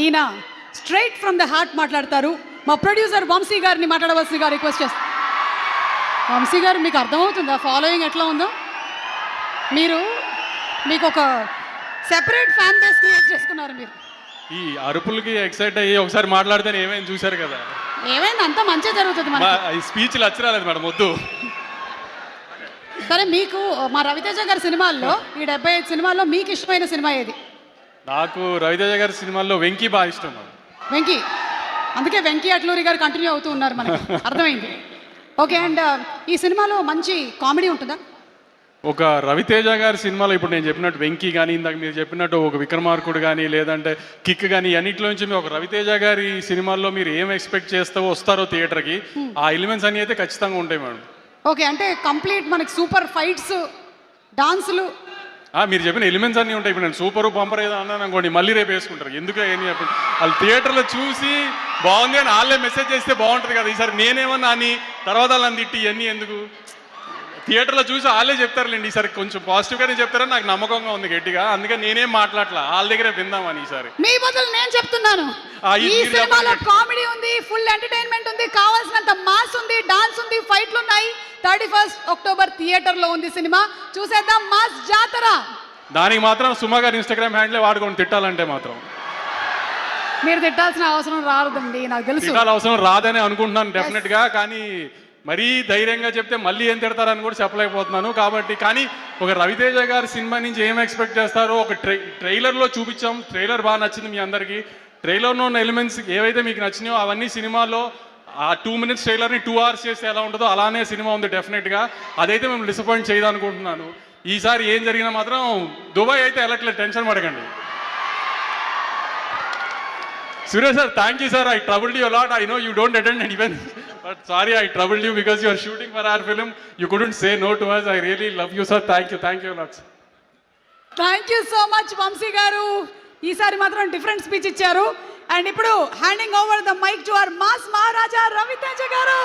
ఈయన straight from the heart మాట్లాడతారు. మా ప్రొడ్యూసర్ వంశీ గారిని మాట్లాడవలసిందిగా రిక్వెస్ట్ చేస్తాను. వంశీ గారు, మీకు అర్థమవుతుందా ఫాలోయింగ్ ఎట్లా ఉందో? మీకు ఒక సెపరేట్ ఫ్యాన్ బేస్ క్రియేట్ చేసుకున్నారు మీరు. ఈ అరుపులకి ఎక్సైట్ అయ్యి ఒకసారి మాట్లాడితే ఏమైంది చూశారు కదా. ఏమైంది, అంతా మంచిగా జరుగుతుంది మనకి. ఈ స్పీచ్లు అచ్చరాలేదు మేడం, వద్దు. సరే, మీకు మా రవితేజ గారి సినిమాల్లో, ఈ 75 సినిమాల్లో మీకు ఇష్టమైన సినిమా ఏది? నాకు రవితేజ గారి సినిమాల్లో వెంకీ బాగా ఇష్టం మేడం. వెంకీ, అందుకే వెంకీ అట్లూరి గారు కంటిన్యూ అవుతూ ఉన్నారు, మనకి అర్థమైంది. ఓకే, అండ్ ఈ సినిమాలో మంచి కామెడీ ఉంటుందా? ఒక రవితేజ గారి సినిమాలో ఇప్పుడు నేను చెప్పినట్టు వెంకీ కానీ, ఇందాక మీరు చెప్పినట్టు ఒక విక్రమార్కుడు కానీ, లేదంటే కిక్ కానీ, అన్నింటిలో నుంచి మీరు ఒక రవితేజ గారి సినిమాల్లో మీరు ఏం ఎక్స్పెక్ట్ చేస్తావో వస్తారో థియేటర్కి, ఆ ఎలిమెంట్స్ అన్నీ అయితే ఖచ్చితంగా ఉంటాయి మేడం. ఓకే, అంటే కంప్లీట్ మనకి సూపర్ ఫైట్స్, డాన్సులు, మీరు చెప్పిన ఎలిమెంట్స్ అన్నీ ఉంటాయి. ఇప్పుడు నేను సూపర్ బంపర్ ఏదో అన్నాను అనుకోండి, మళ్ళీ రేపు వేసుకుంటారు. ఎందుకు ఏమి చెప్పండి, వాళ్ళు థియేటర్లో చూసి బాగుంది అని వాళ్ళే మెసేజ్ చేస్తే బాగుంటుంది కదా. ఈసారి నేనేమన్నా అని తర్వాత వాళ్ళని తిట్టి ఇవన్నీ ఎందుకు, థియేటర్లో చూసి వాళ్ళే చెప్తారులేండి. ఈసారి కొంచెం పాజిటివ్గానే చెప్తారని నాకు నమ్మకంగా ఉంది గట్టిగా. అందుకని నేనేం మాట్లాడలా, వాళ్ళ దగ్గరే విందామని. ఈసారి మీ బదులు నేను చెప్తున్నాను, ఈ సినిమాలో కామెడీ ఉంది, ఫుల్ ఎంటర్టైన్మెంట్ ఉంది, కావాల్సినంత మాస్ ఉంది, డాన్స్ ఉంది, ఫైట్లు ఉన్నాయి. 31 అక్టోబర్ థియేటర్లో ఉంది సినిమా, చూసేద్దాం మాస్ జాతర. దానికి మాత్రం సుమా గారి ఇన్స్టాగ్రామ్ హ్యాండ్లే వాడుకొని తిట్టాలంటే మాత్రం మీరు తిట్టాల్సిన అవసరం రాదండి, నాకు తెలుసు. తిట్టాల్సిన అవసరం రాదని అనుకుంటున్నాను డెఫినెట్గా. కానీ మరీ ధైర్యంగా చెప్తే మళ్ళీ ఏం తిడతారని కూడా చెప్పలేకపోతున్నాను. కాబట్టి కానీ ఒక రవితేజ గారి సినిమా నుంచి ఏం ఎక్స్పెక్ట్ చేస్తారో ఒక ట్రైలర్లో చూపించాం. ట్రైలర్ బాగా నచ్చింది మీ అందరికీ. ట్రైలర్లో ఉన్న ఎలిమెంట్స్ ఏవైతే మీకు నచ్చినాయో అవన్నీ సినిమాలో ఆ 2 minutes ట్రైలర్ని 2 hours చేస్తే ఎలా ఉంటుందో అలానే సినిమా ఉంది డెఫినెట్గా. అదైతే మేము డిసప్పాయింట్ చేయదనుకుంటున్నాను. ఈసారి ఏం జరిగినా మాత్రం దుబాయ్ అయితే వెళ్ళట్లేదు, టెన్షన్ పడకండి. Suresh sir, thank you sir. I troubled you a lot. I know you don't attend an event, but sorry I troubled you because you are shooting for our film. You couldn't say no to us. I really love you sir. Thank you a lot. Thank you so much Vamsi garu. ఈసారి మాత్రం different speech ఇచ్చారు. And ఇప్పుడు handing over the mic to our mass Maharaja Ravi Teja గారు.